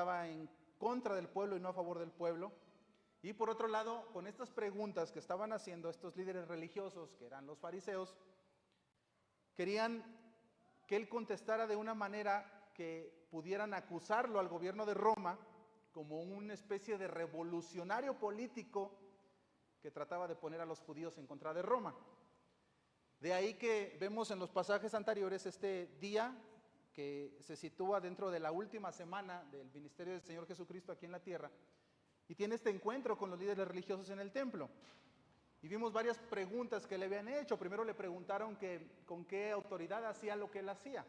estaba en contra del pueblo y no a favor del pueblo. Y por otro lado, con estas preguntas que estaban haciendo estos líderes religiosos, que eran los fariseos, querían que él contestara de una manera que pudieran acusarlo al gobierno de Roma como una especie de revolucionario político que trataba de poner a los judíos en contra de Roma. De ahí que vemos en los pasajes anteriores este día que se sitúa dentro de la última semana del ministerio del Señor Jesucristo aquí en la tierra, y tiene este encuentro con los líderes religiosos en el templo. Y vimos varias preguntas que le habían hecho. Primero le preguntaron que con qué autoridad hacía lo que él hacía.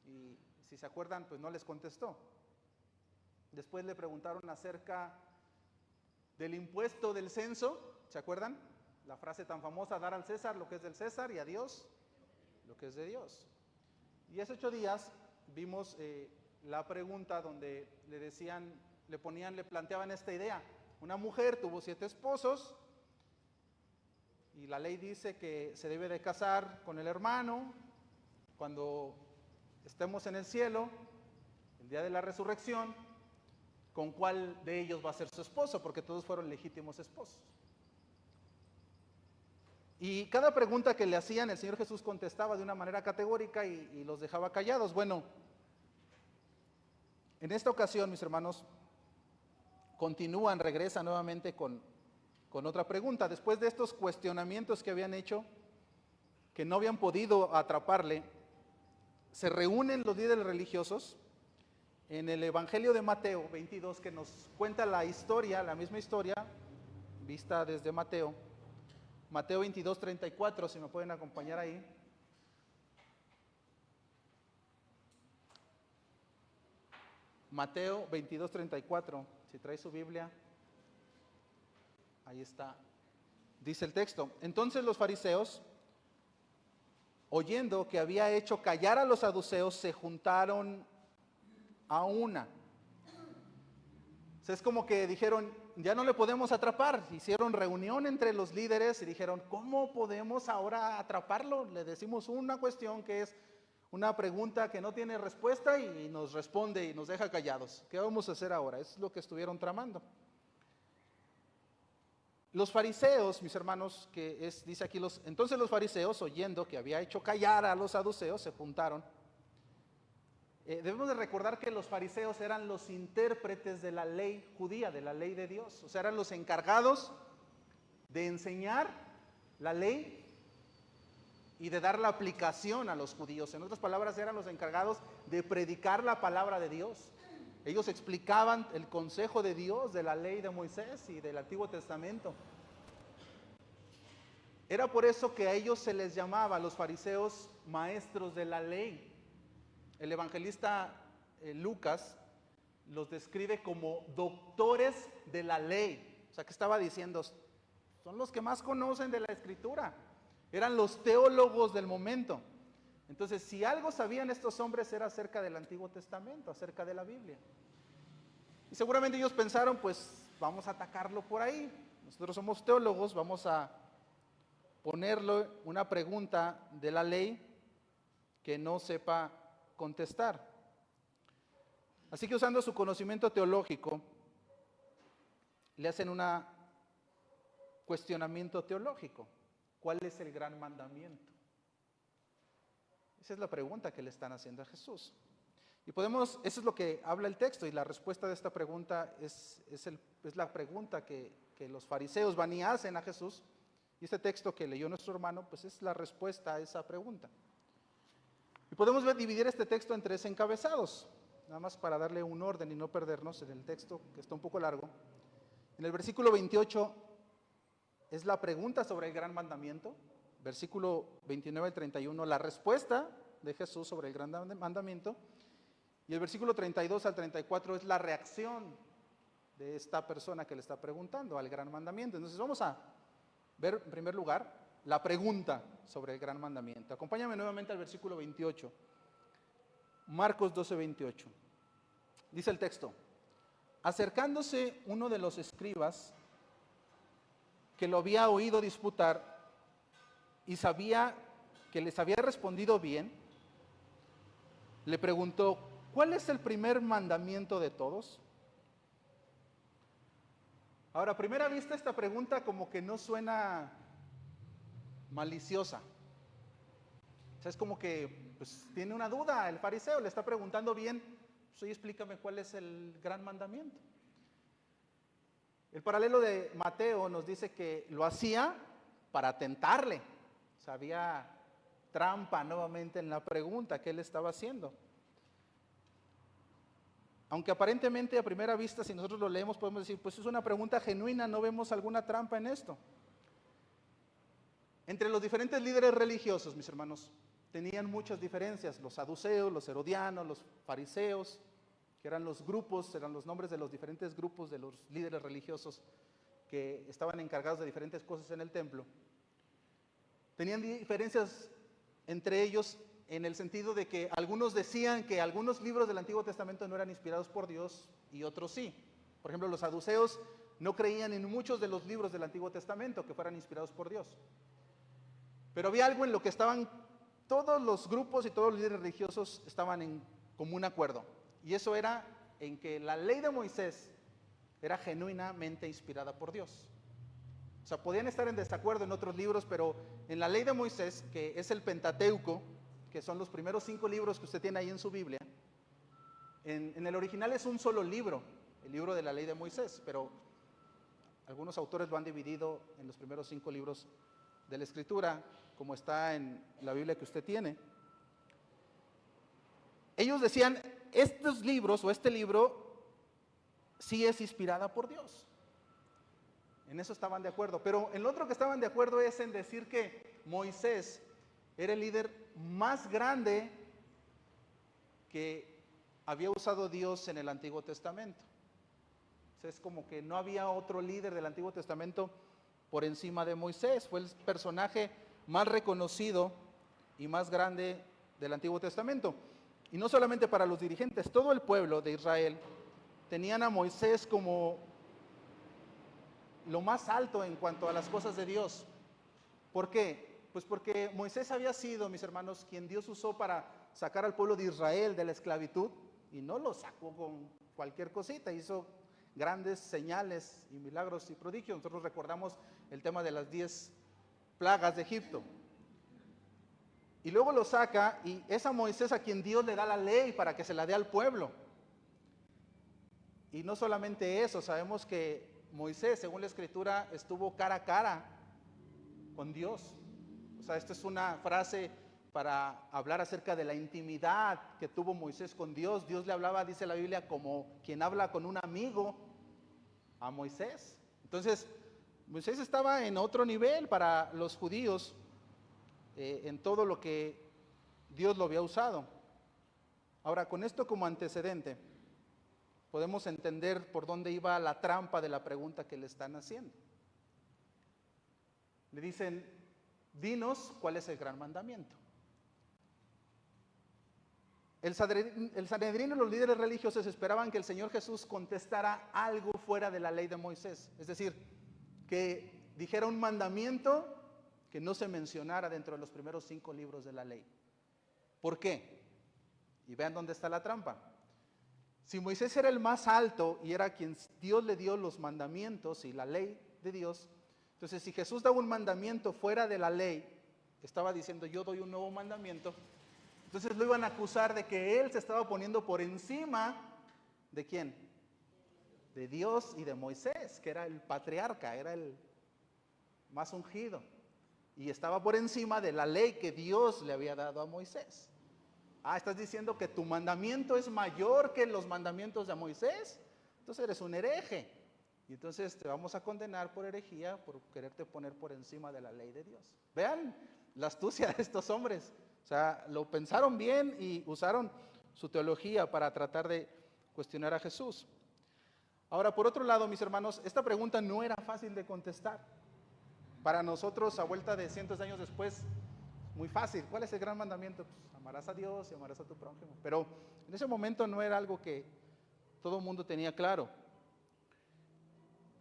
Y si se acuerdan, pues no les contestó. Después le preguntaron acerca del impuesto del censo. ¿Se acuerdan? La frase tan famosa, dar al César lo que es del César y a Dios lo que es de Dios. Y hace 8 días vimos la pregunta donde le decían, le planteaban esta idea. Una mujer tuvo 7 esposos y la ley dice que se debe de casar con el hermano cuando estemos en el cielo, el día de la resurrección, con cuál de ellos va a ser su esposo, porque todos fueron legítimos esposos. Y cada pregunta que le hacían, el Señor Jesús contestaba de una manera categórica y los dejaba callados. Bueno, en esta ocasión, mis hermanos, regresa nuevamente con otra pregunta. Después de estos cuestionamientos que habían hecho, que no habían podido atraparle, se reúnen los líderes religiosos en el Evangelio de Mateo 22, que nos cuenta la historia, la misma historia, vista desde Mateo. Mateo 22, 34, si me pueden acompañar ahí. Mateo 22, 34, si trae su Biblia, ahí está. Dice el texto: entonces los fariseos, oyendo que había hecho callar a los saduceos, se juntaron a una. O sea, es como que dijeron, ya no le podemos atrapar. Hicieron reunión entre los líderes y dijeron, ¿cómo podemos ahora atraparlo? Le decimos una cuestión que es una pregunta que no tiene respuesta y nos responde y nos deja callados. ¿Qué vamos a hacer ahora? Es lo que estuvieron tramando. Los fariseos, mis hermanos, dice aquí, entonces los fariseos, oyendo que había hecho callar a los saduceos, se juntaron. Debemos de recordar que los fariseos eran los intérpretes de la ley judía, de la ley de Dios. O sea, eran los encargados de enseñar la ley y de dar la aplicación a los judíos. En otras palabras, eran los encargados de predicar la palabra de Dios. Ellos explicaban el consejo de Dios, de la ley de Moisés y del Antiguo Testamento. Era por eso que a ellos se les llamaba, a los fariseos, maestros de la ley. El evangelista Lucas los describe como doctores de la ley. O sea, que estaba diciendo, son los que más conocen de la Escritura. Eran los teólogos del momento. Entonces, si algo sabían estos hombres era acerca del Antiguo Testamento, acerca de la Biblia. Y seguramente ellos pensaron, pues vamos a atacarlo por ahí. Nosotros somos teólogos, vamos a ponerle una pregunta de la ley que no sepa contestar. Así que usando su conocimiento teológico, le hacen un cuestionamiento teológico. ¿Cuál es el gran mandamiento? Esa es la pregunta que le están haciendo a Jesús. Y eso es lo que habla el texto, y la respuesta de esta pregunta es la pregunta que los fariseos van y hacen a Jesús. Y este texto que leyó nuestro hermano, pues es la respuesta a esa pregunta. Y podemos dividir este texto en 3 encabezados, nada más para darle un orden y no perdernos en el texto, que está un poco largo. En el versículo 28 es la pregunta sobre el gran mandamiento. Versículo 29 al 31, la respuesta de Jesús sobre el gran mandamiento. Y el versículo 32 al 34 es la reacción de esta persona que le está preguntando al gran mandamiento. Entonces vamos a ver en primer lugar la pregunta sobre el gran mandamiento. Acompáñame nuevamente al versículo 28. Marcos 12, 28. Dice el texto: acercándose uno de los escribas que lo había oído disputar y sabía que les había respondido bien, le preguntó, ¿cuál es el primer mandamiento de todos? Ahora, a primera vista esta pregunta como que no suena maliciosa. O sea, es como que pues, tiene una duda el fariseo, le está preguntando bien, pues oye, explícame cuál es el gran mandamiento. El paralelo de Mateo nos dice que lo hacía para tentarle. O sea, había trampa nuevamente en la pregunta que él estaba haciendo. Aunque aparentemente a primera vista, si nosotros lo leemos, podemos decir, pues es una pregunta genuina, no vemos alguna trampa en esto. Entre los diferentes líderes religiosos, mis hermanos, tenían muchas diferencias. Los saduceos, los herodianos, los fariseos, que eran los grupos, eran los nombres de los diferentes grupos de los líderes religiosos que estaban encargados de diferentes cosas en el templo. Tenían diferencias entre ellos en el sentido de que algunos decían que algunos libros del Antiguo Testamento no eran inspirados por Dios y otros sí. Por ejemplo, los saduceos no creían en muchos de los libros del Antiguo Testamento que fueran inspirados por Dios. Pero había algo en lo que estaban todos los grupos y todos los líderes religiosos estaban en común acuerdo. Y eso era en que la ley de Moisés era genuinamente inspirada por Dios. O sea, podían estar en desacuerdo en otros libros, pero en la ley de Moisés, que es el Pentateuco, que son los primeros 5 libros que usted tiene ahí en su Biblia, en el original es un solo libro, el libro de la ley de Moisés, pero algunos autores lo han dividido en los primeros 5 libros de la Escritura, como está en la Biblia que usted tiene. Ellos decían, estos libros o este libro sí es inspirada por Dios. En eso estaban de acuerdo. Pero en lo otro que estaban de acuerdo es en decir que Moisés era el líder más grande que había usado Dios en el Antiguo Testamento. O sea, es como que no había otro líder del Antiguo Testamento por encima de Moisés. Fue el personaje más reconocido y más grande del Antiguo Testamento. Y no solamente para los dirigentes, todo el pueblo de Israel tenían a Moisés como lo más alto en cuanto a las cosas de Dios. ¿Por qué? Pues porque Moisés había sido, mis hermanos, quien Dios usó para sacar al pueblo de Israel de la esclavitud, y no lo sacó con cualquier cosita, hizo grandes señales y milagros y prodigios. Nosotros recordamos el tema de las 10 plagas de Egipto. Y luego lo saca, y es a Moisés a quien Dios le da la ley para que se la dé al pueblo. Y no solamente eso, sabemos que Moisés, según la Escritura, estuvo cara a cara con Dios. O sea, esta es una frase para hablar acerca de la intimidad que tuvo Moisés con Dios. Dios le hablaba, dice la Biblia, como quien habla con un amigo a Moisés. Entonces, Moisés estaba en otro nivel para los judíos en todo lo que Dios lo había usado. Ahora, con esto como antecedente, podemos entender por dónde iba la trampa de la pregunta que le están haciendo. Le dicen, dinos cuál es el gran mandamiento. El Sanedrín y los líderes religiosos esperaban que el Señor Jesús contestara algo fuera de la ley de Moisés. Es decir, que dijera un mandamiento que no se mencionara dentro de los primeros 5 libros de la ley. ¿Por qué? Y vean dónde está la trampa. Si Moisés era el más alto y era quien Dios le dio los mandamientos y la ley de Dios, entonces si Jesús daba un mandamiento fuera de la ley, estaba diciendo yo doy un nuevo mandamiento, entonces lo iban a acusar de que él se estaba poniendo por encima ¿de quién? De Dios y de Moisés, que era el patriarca, era el más ungido, y estaba por encima de la ley que Dios le había dado a Moisés. Estás diciendo que tu mandamiento es mayor que los mandamientos de Moisés, entonces eres un hereje, y entonces te vamos a condenar por herejía, por quererte poner por encima de la ley de Dios. Vean la astucia de estos hombres. O sea, lo pensaron bien y usaron su teología para tratar de cuestionar a Jesús. Ahora, por otro lado, mis hermanos, esta pregunta no era fácil de contestar. Para nosotros, a vuelta de cientos de años después, muy fácil. ¿Cuál es el gran mandamiento? Pues, amarás a Dios y amarás a tu prójimo. Pero en ese momento no era algo que todo el mundo tenía claro.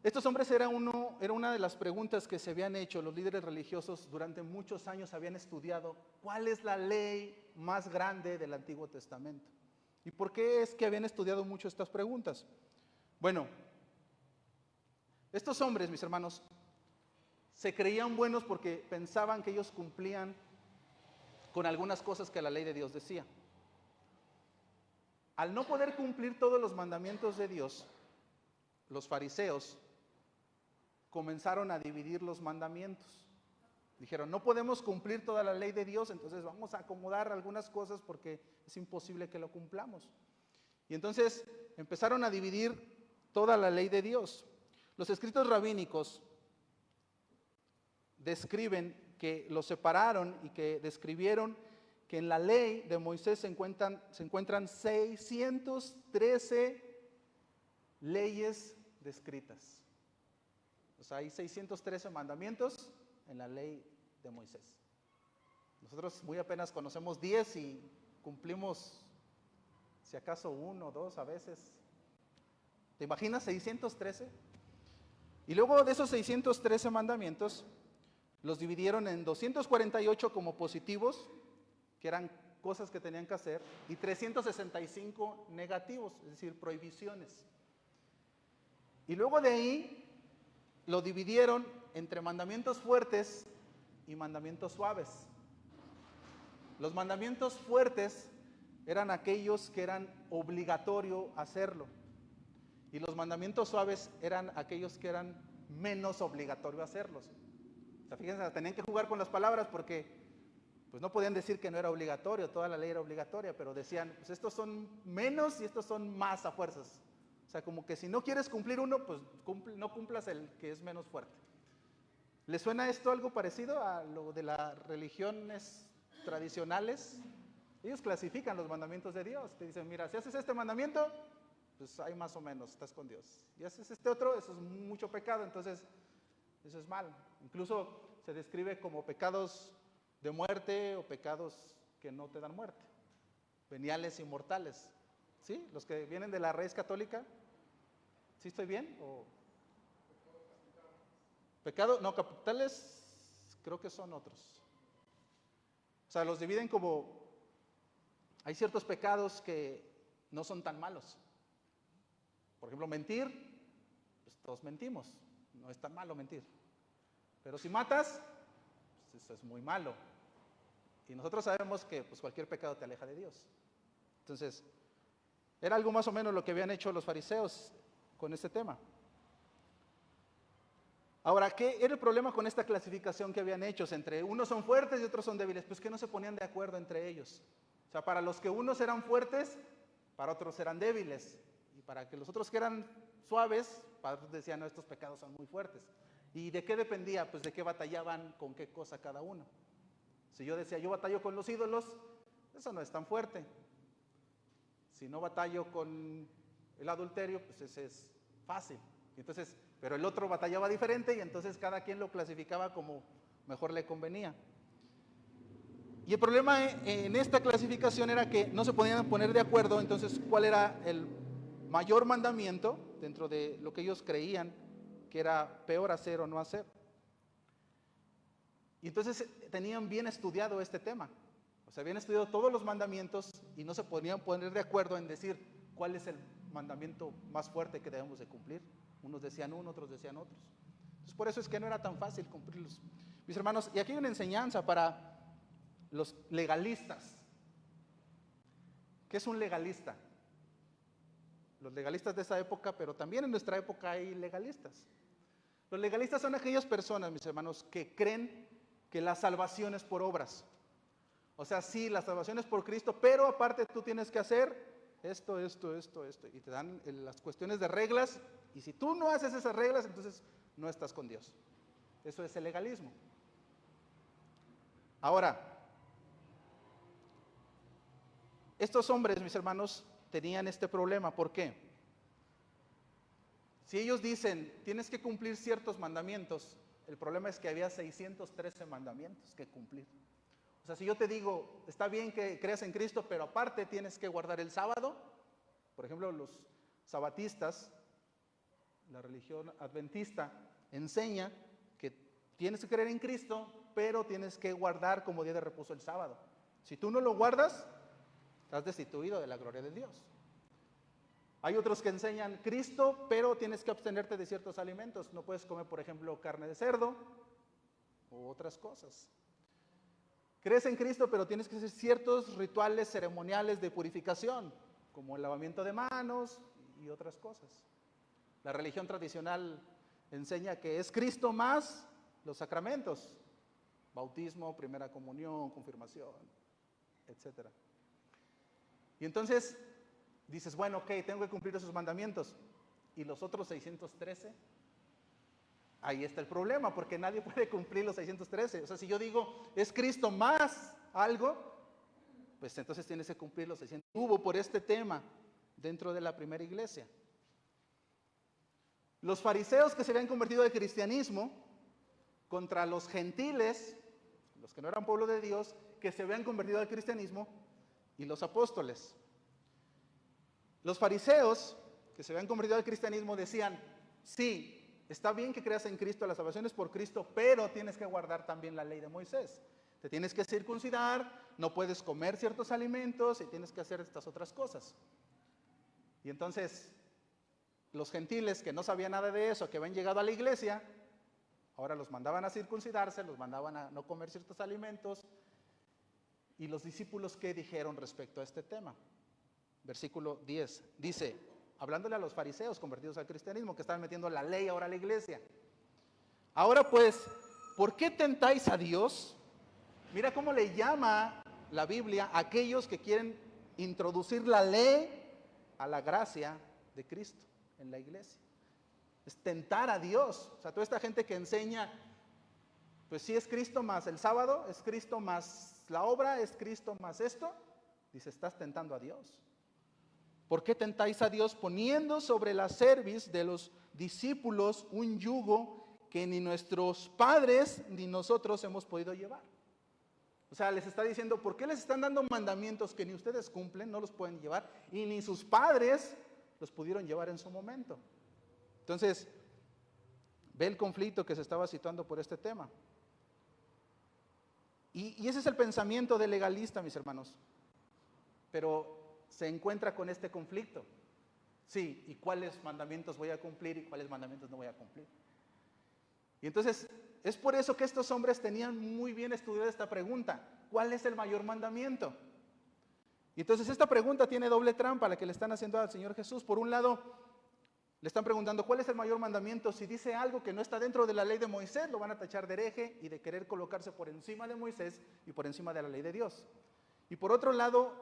Estos hombres era una de las preguntas que se habían hecho. Los líderes religiosos durante muchos años habían estudiado cuál es la ley más grande del Antiguo Testamento. ¿Y por qué es que habían estudiado mucho estas preguntas? Bueno, Estos hombres, mis hermanos, se creían buenos porque pensaban que ellos cumplían con algunas cosas que la ley de Dios decía. Al no poder cumplir todos los mandamientos de Dios, los fariseos comenzaron a dividir los mandamientos. Dijeron, no podemos cumplir toda la ley de Dios, entonces vamos a acomodar algunas cosas porque es imposible que lo cumplamos. Y entonces empezaron a dividir toda la ley de Dios. Los escritos rabínicos describen que los separaron y que describieron que en la ley de Moisés se encuentran 613 leyes descritas. O sea, hay 613 mandamientos en la ley de Moisés. Nosotros muy apenas conocemos 10 y cumplimos, si acaso, 1 o 2 a veces. ¿Te imaginas 613? Y luego de esos 613 mandamientos, los dividieron en 248 como positivos, que eran cosas que tenían que hacer, y 365 negativos, es decir, prohibiciones. Y luego de ahí lo dividieron entre mandamientos fuertes y mandamientos suaves. Los mandamientos fuertes eran aquellos que eran obligatorio hacerlo, y los mandamientos suaves eran aquellos que eran menos obligatorio hacerlos. O sea, fíjense, tenían que jugar con las palabras porque pues no podían decir que no era obligatorio, toda la ley era obligatoria, pero decían, pues estos son menos y estos son más a fuerzas. O sea, como que si no quieres cumplir uno, pues no cumplas el que es menos fuerte. ¿Les suena esto algo parecido a lo de las religiones tradicionales? Ellos clasifican los mandamientos de Dios. Te dicen, mira, si haces este mandamiento, pues hay más o menos, estás con Dios. Y haces este otro, eso es mucho pecado, entonces eso es mal. Incluso se describe como pecados de muerte o pecados que no te dan muerte. Veniales y mortales. ¿Sí? Los que vienen de la raíz católica. ¿Sí estoy bien? ¿O? Pecado, no, capitales creo que son otros. O sea, los dividen como, hay ciertos pecados que no son tan malos. Por ejemplo, mentir, pues todos mentimos, no es tan malo mentir. Pero si matas, pues eso es muy malo. Y nosotros sabemos que pues, cualquier pecado te aleja de Dios. Entonces, era algo más o menos lo que habían hecho los fariseos con este tema. Ahora, ¿qué era el problema con esta clasificación que habían hecho? Entre unos son fuertes y otros son débiles. Pues que no se ponían de acuerdo entre ellos. O sea, para los que unos eran fuertes, para otros eran débiles. Y para que los otros que eran suaves, para otros decían, no, estos pecados son muy fuertes. ¿Y de qué dependía? Pues de qué batallaban, con qué cosa cada uno. Si yo decía, yo batallo con los ídolos, eso no es tan fuerte. Si no batallo con el adulterio, pues ese es fácil. Entonces, pero el otro batallaba diferente y entonces cada quien lo clasificaba como mejor le convenía. Y el problema en esta clasificación era que no se podían poner de acuerdo, entonces, ¿cuál era el mayor mandamiento dentro de lo que ellos creían que era peor hacer o no hacer? Y entonces tenían bien estudiado este tema. O sea, habían estudiado todos los mandamientos y no se podían poner de acuerdo en decir cuál es el mandamiento más fuerte que debemos de cumplir. Unos decían uno, otros decían otros. Entonces, por eso es que no era tan fácil cumplirlos. Mis hermanos, y aquí hay una enseñanza para los legalistas. ¿Qué es un legalista? Los legalistas de esa época, pero también en nuestra época hay legalistas. Los legalistas son aquellas personas, mis hermanos, que creen que la salvación es por obras. O sea, sí, la salvación es por Cristo, pero aparte tú tienes que hacer esto. Y te dan las cuestiones de reglas, y si tú no haces esas reglas, entonces no estás con Dios. Eso es el legalismo. Ahora, estos hombres, mis hermanos, tenían este problema. ¿Por qué? Si ellos dicen, tienes que cumplir ciertos mandamientos, el problema es que había 613 mandamientos que cumplir. O sea, si yo te digo, está bien que creas en Cristo, pero aparte tienes que guardar el sábado. Por ejemplo, los sabatistas, la religión adventista, enseña que tienes que creer en Cristo, pero tienes que guardar como día de reposo el sábado. Si tú no lo guardas, estás destituido de la gloria de Dios. Hay otros que enseñan Cristo, pero tienes que abstenerte de ciertos alimentos. No puedes comer, por ejemplo, carne de cerdo u otras cosas. Crees en Cristo, pero tienes que hacer ciertos rituales ceremoniales de purificación, como el lavamiento de manos y otras cosas. La religión tradicional enseña que es Cristo más los sacramentos: bautismo, primera comunión, confirmación, etc. Y entonces dices, bueno, ok, tengo que cumplir esos mandamientos. ¿Y los otros 613? Ahí está el problema, porque nadie puede cumplir los 613. O sea, si yo digo, es Cristo más algo, pues entonces tienes que cumplir los 600. Hubo por este tema dentro de la primera iglesia. Los fariseos que se habían convertido al cristianismo contra los gentiles, los que no eran pueblo de Dios, que se habían convertido al cristianismo, y los apóstoles. Los fariseos que se habían convertido al cristianismo decían, sí, está bien que creas en Cristo, la salvación es por Cristo, pero tienes que guardar también la ley de Moisés. Te tienes que circuncidar, no puedes comer ciertos alimentos y tienes que hacer estas otras cosas. Y entonces, los gentiles que no sabían nada de eso, que habían llegado a la iglesia, ahora los mandaban a circuncidarse, los mandaban a no comer ciertos alimentos. ¿Y los discípulos qué dijeron respecto a este tema? Versículo 10 dice, hablándole a los fariseos convertidos al cristianismo, que estaban metiendo la ley ahora a la iglesia. Ahora pues, ¿por qué tentáis a Dios? Mira cómo le llama la Biblia a aquellos que quieren introducir la ley a la gracia de Cristo en la iglesia. Es tentar a Dios. O sea, toda esta gente que enseña, pues sí es Cristo más el sábado, es Cristo más la obra, es Cristo más esto. Dice, estás tentando a Dios. ¿Por qué tentáis a Dios poniendo sobre la cerviz de los discípulos un yugo que ni nuestros padres ni nosotros hemos podido llevar? O sea, les está diciendo, ¿por qué les están dando mandamientos que ni ustedes cumplen, no los pueden llevar, y ni sus padres los pudieron llevar en su momento? Entonces, ve el conflicto que se estaba situando por este tema. Y ese es el pensamiento del legalista, mis hermanos. Pero se encuentra con este conflicto. Sí, ¿y cuáles mandamientos voy a cumplir y cuáles mandamientos no voy a cumplir? Y entonces, es por eso que estos hombres tenían muy bien estudiada esta pregunta. ¿Cuál es el mayor mandamiento? Y entonces esta pregunta tiene doble trampa, la que le están haciendo al Señor Jesús. Por un lado, le están preguntando, ¿cuál es el mayor mandamiento? Si dice algo que no está dentro de la ley de Moisés, lo van a tachar de hereje y de querer colocarse por encima de Moisés y por encima de la ley de Dios. Y por otro lado,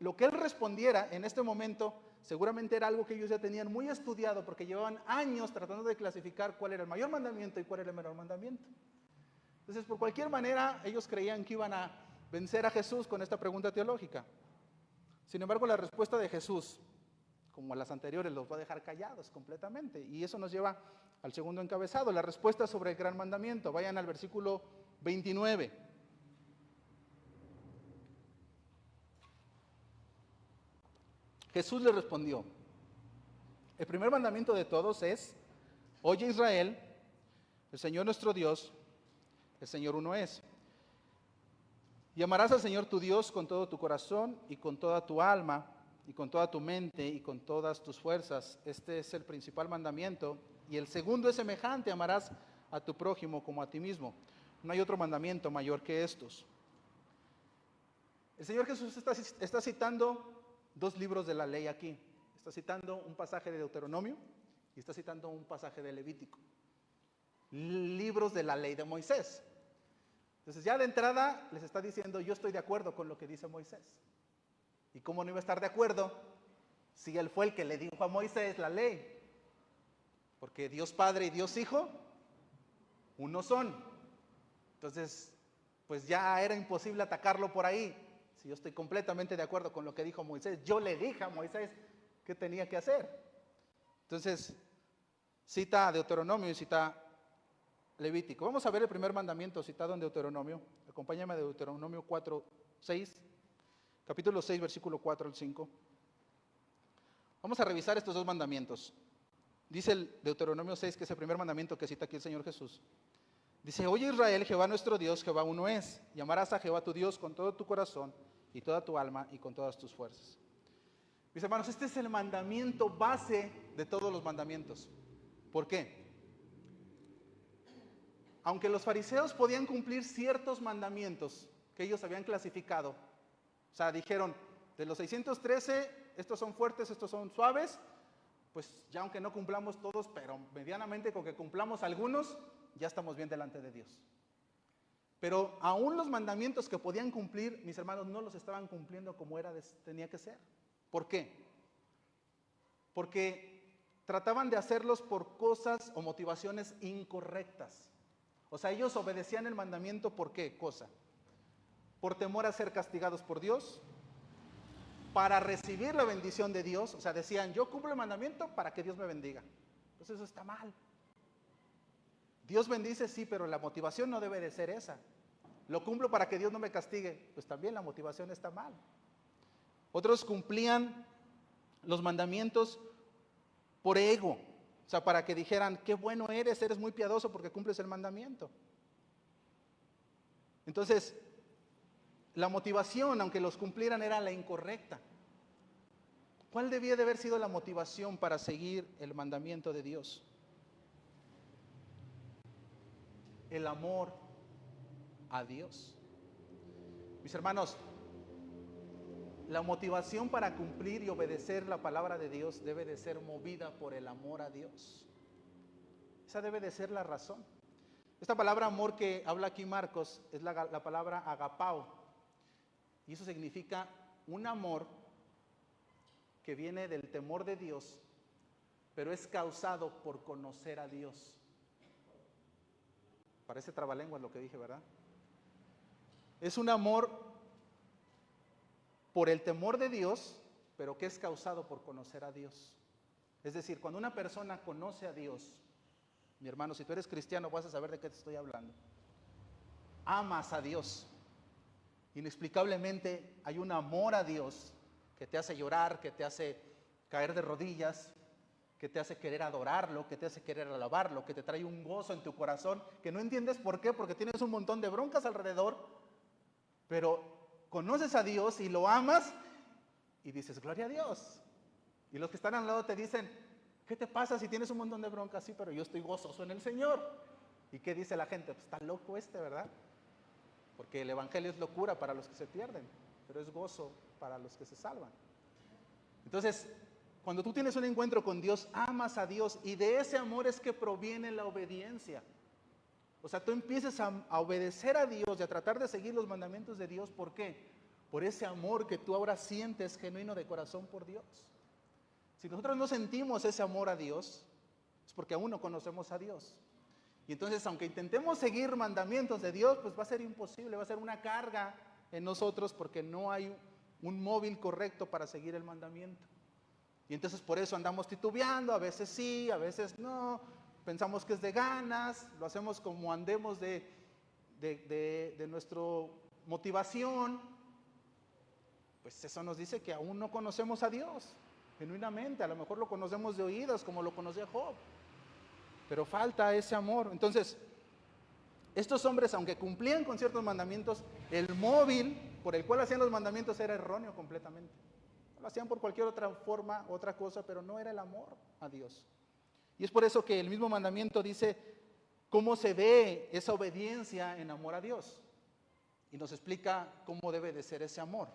lo que él respondiera en este momento seguramente era algo que ellos ya tenían muy estudiado, porque llevaban años tratando de clasificar cuál era el mayor mandamiento y cuál era el menor mandamiento. Entonces, por cualquier manera, ellos creían que iban a vencer a Jesús con esta pregunta teológica. Sin embargo, la respuesta de Jesús, como las anteriores, los va a dejar callados completamente. Y eso nos lleva al segundo encabezado, la respuesta sobre el gran mandamiento. Vayan al versículo 29. Jesús le respondió, el primer mandamiento de todos es, oye Israel, el Señor nuestro Dios, el Señor uno es. Y amarás al Señor tu Dios con todo tu corazón y con toda tu alma y con toda tu mente y con todas tus fuerzas. Este es el principal mandamiento. Y el segundo es semejante, amarás a tu prójimo como a ti mismo. No hay otro mandamiento mayor que estos. El Señor Jesús está citando dos libros de la ley aquí. Está citando un pasaje de Deuteronomio y está citando un pasaje de Levítico. Libros de la ley de Moisés. Entonces ya de entrada les está diciendo, yo estoy de acuerdo con lo que dice Moisés. ¿Y cómo no iba a estar de acuerdo si él fue el que le dijo a Moisés la ley? Porque Dios Padre y Dios Hijo, uno son. Entonces, pues ya era imposible atacarlo por ahí. Si yo estoy completamente de acuerdo con lo que dijo Moisés, yo le dije a Moisés qué tenía que hacer. Entonces, cita Deuteronomio y cita Levítico. Vamos a ver el primer mandamiento citado en Deuteronomio. Acompáñame a Deuteronomio 4:6, capítulo 6, versículo 4 al 5. Vamos a revisar estos dos mandamientos. Dice el Deuteronomio 6, que es el primer mandamiento que cita aquí el Señor Jesús. Dice, oye Israel, Jehová nuestro Dios, Jehová uno es. Y amarás a Jehová tu Dios con todo tu corazón y toda tu alma y con todas tus fuerzas. Mis hermanos, este es el mandamiento base de todos los mandamientos. ¿Por qué? Aunque los fariseos podían cumplir ciertos mandamientos que ellos habían clasificado, o sea, dijeron, de los 613, estos son fuertes, estos son suaves, pues ya aunque no cumplamos todos, pero medianamente con que cumplamos algunos, ya estamos bien delante de Dios. Pero aún los mandamientos que podían cumplir, mis hermanos, no los estaban cumpliendo como tenía que ser. ¿Por qué? Porque trataban de hacerlos por cosas o motivaciones incorrectas. O sea, ellos obedecían el mandamiento ¿por qué cosa? Por temor a ser castigados por Dios, para recibir la bendición de Dios. O sea, decían, yo cumplo el mandamiento para que Dios me bendiga. Pues eso está mal. Dios bendice, sí, pero la motivación no debe de ser esa. Lo cumplo para que Dios no me castigue. Pues también la motivación está mal. Otros cumplían los mandamientos por ego. O sea, para que dijeran, qué bueno eres muy piadoso porque cumples el mandamiento. Entonces, la motivación, aunque los cumplieran, era la incorrecta. ¿Cuál debía de haber sido la motivación para seguir el mandamiento de Dios? El amor a Dios. Mis hermanos, la motivación para cumplir y obedecer la palabra de Dios debe de ser movida por el amor a Dios. Esa debe de ser la razón. Esta palabra amor que habla aquí Marcos es la palabra agapao. Y eso significa un amor que viene del temor de Dios, pero es causado por conocer a Dios. Parece trabalenguas lo que dije, ¿verdad? Es un amor por el temor de Dios, pero que es causado por conocer a Dios. Es decir, cuando una persona conoce a Dios, mi hermano, si tú eres cristiano vas a saber de qué te estoy hablando. Amas a Dios. Inexplicablemente hay un amor a Dios que te hace llorar, que te hace caer de rodillas, que te hace querer adorarlo, que te hace querer alabarlo, que te trae un gozo en tu corazón, que no entiendes por qué, porque tienes un montón de broncas alrededor, pero conoces a Dios y lo amas y dices, gloria a Dios. Y los que están al lado te dicen, ¿qué te pasa si tienes un montón de broncas? Sí, pero yo estoy gozoso en el Señor. ¿Y qué dice la gente? Pues está loco ¿verdad? Porque el evangelio es locura para los que se pierden, pero es gozo para los que se salvan. Entonces, cuando tú tienes un encuentro con Dios, amas a Dios y de ese amor es que proviene la obediencia. O sea, tú empiezas a obedecer a Dios y a tratar de seguir los mandamientos de Dios. ¿Por qué? Por ese amor que tú ahora sientes genuino de corazón por Dios. Si nosotros no sentimos ese amor a Dios, es porque aún no conocemos a Dios. Y entonces, aunque intentemos seguir mandamientos de Dios, pues va a ser imposible, va a ser una carga en nosotros porque no hay un móvil correcto para seguir el mandamiento. Y entonces por eso andamos titubeando, a veces sí, a veces no, pensamos que es de ganas, lo hacemos como andemos de nuestra motivación. Pues eso nos dice que aún no conocemos a Dios genuinamente, a lo mejor lo conocemos de oídas como lo conocía Job, pero falta ese amor. Entonces, estos hombres, aunque cumplían con ciertos mandamientos, el móvil por el cual hacían los mandamientos era erróneo completamente. Lo hacían por cualquier otra forma, otra cosa, pero no era el amor a Dios. Y es por eso que el mismo mandamiento dice cómo se ve esa obediencia en amor a Dios. Y nos explica cómo debe de ser ese amor.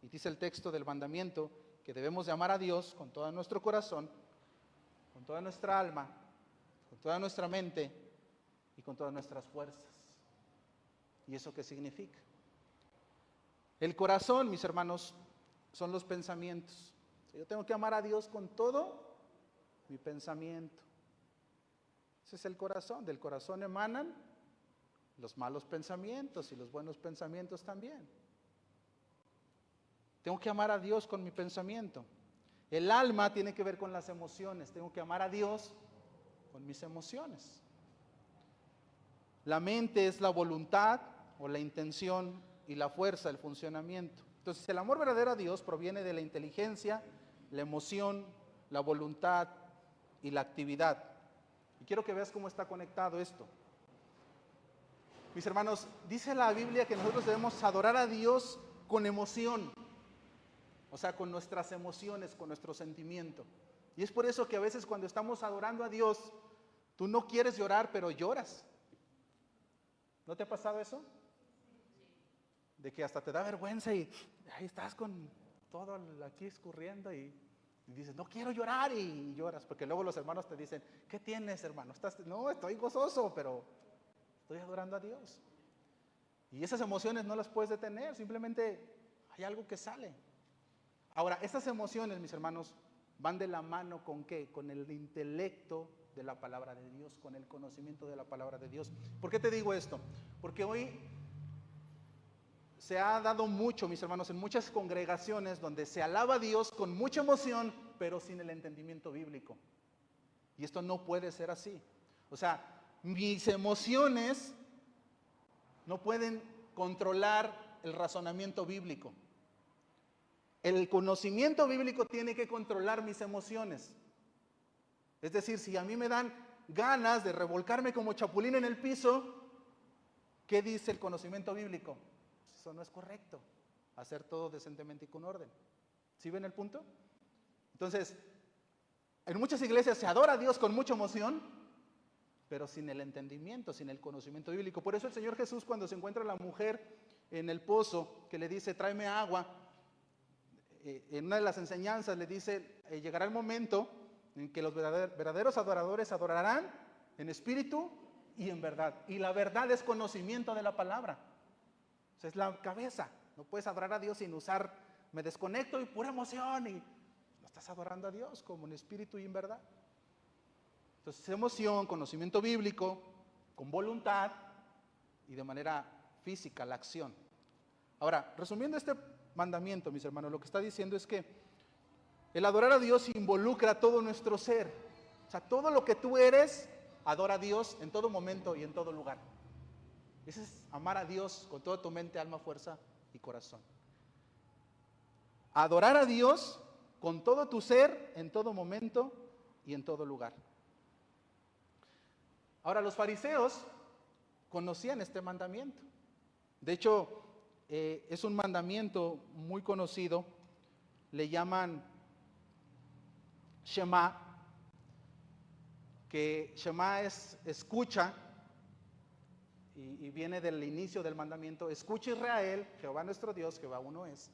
Y dice el texto del mandamiento que debemos de amar a Dios con todo nuestro corazón, con toda nuestra alma, con toda nuestra mente y con todas nuestras fuerzas. ¿Y eso qué significa? El corazón, mis hermanos, son los pensamientos. Yo tengo que amar a Dios con todo mi pensamiento. Ese es el corazón. Del corazón emanan los malos pensamientos y los buenos pensamientos también. Tengo que amar a Dios con mi pensamiento. El alma tiene que ver con las emociones. Tengo que amar a Dios con mis emociones. La mente es la voluntad o la intención y la fuerza, el funcionamiento. Entonces, el amor verdadero a Dios proviene de la inteligencia, la emoción, la voluntad y la actividad. Y quiero que veas cómo está conectado esto. Mis hermanos, dice la Biblia que nosotros debemos adorar a Dios con emoción. o sea, con nuestras emociones, con nuestro sentimiento. Y es por eso que a veces cuando estamos adorando a Dios, tú no quieres llorar, pero lloras. ¿No te ha pasado eso? De que hasta te da vergüenza y ahí estás con todo aquí escurriendo y dices, no quiero llorar, y lloras, porque luego los hermanos te dicen, ¿qué tienes, hermano? No, estoy gozoso, pero estoy adorando a Dios. Y esas emociones no las puedes detener, simplemente hay algo que sale. Ahora, estas emociones, mis hermanos, van de la mano ¿con qué? Con el intelecto de la palabra de Dios, con el conocimiento de la palabra de Dios. ¿Por qué te digo esto? Porque hoy se ha dado mucho, mis hermanos, en muchas congregaciones donde se alaba a Dios con mucha emoción, pero sin el entendimiento bíblico. Y esto no puede ser así. O sea, mis emociones no pueden controlar el razonamiento bíblico. El conocimiento bíblico tiene que controlar mis emociones. Es decir, si a mí me dan ganas de revolcarme como chapulín en el piso, ¿qué dice el conocimiento bíblico? Eso no es correcto. Hacer todo decentemente y con orden. ¿Sí ven el punto? Entonces, en muchas iglesias se adora a Dios con mucha emoción, pero sin el entendimiento, sin el conocimiento bíblico. Por eso el Señor Jesús, cuando se encuentra la mujer en el pozo, que le dice, tráeme agua, en una de las enseñanzas le dice, llegará el momento en que los verdaderos adoradores adorarán en espíritu y en verdad. Y la verdad es conocimiento de la palabra. O sea, es la cabeza. No puedes adorar a Dios sin usar, me desconecto y pura emoción, y no estás adorando a Dios como en espíritu y en verdad. Entonces, emoción, conocimiento bíblico, con voluntad y de manera física, la acción. Ahora, resumiendo este mandamiento, mis hermanos, lo que está diciendo es que el adorar a Dios involucra todo nuestro ser. O sea, todo lo que tú eres, adora a Dios en todo momento y en todo lugar. Eso es amar a Dios con toda tu mente, alma, fuerza y corazón. Adorar a Dios con todo tu ser, en todo momento y en todo lugar. Ahora, los fariseos conocían este mandamiento. De hecho, es un mandamiento muy conocido. Le llaman Shema, que Shema es escucha, y viene del inicio del mandamiento, escucha Israel, Jehová nuestro Dios, Jehová uno es.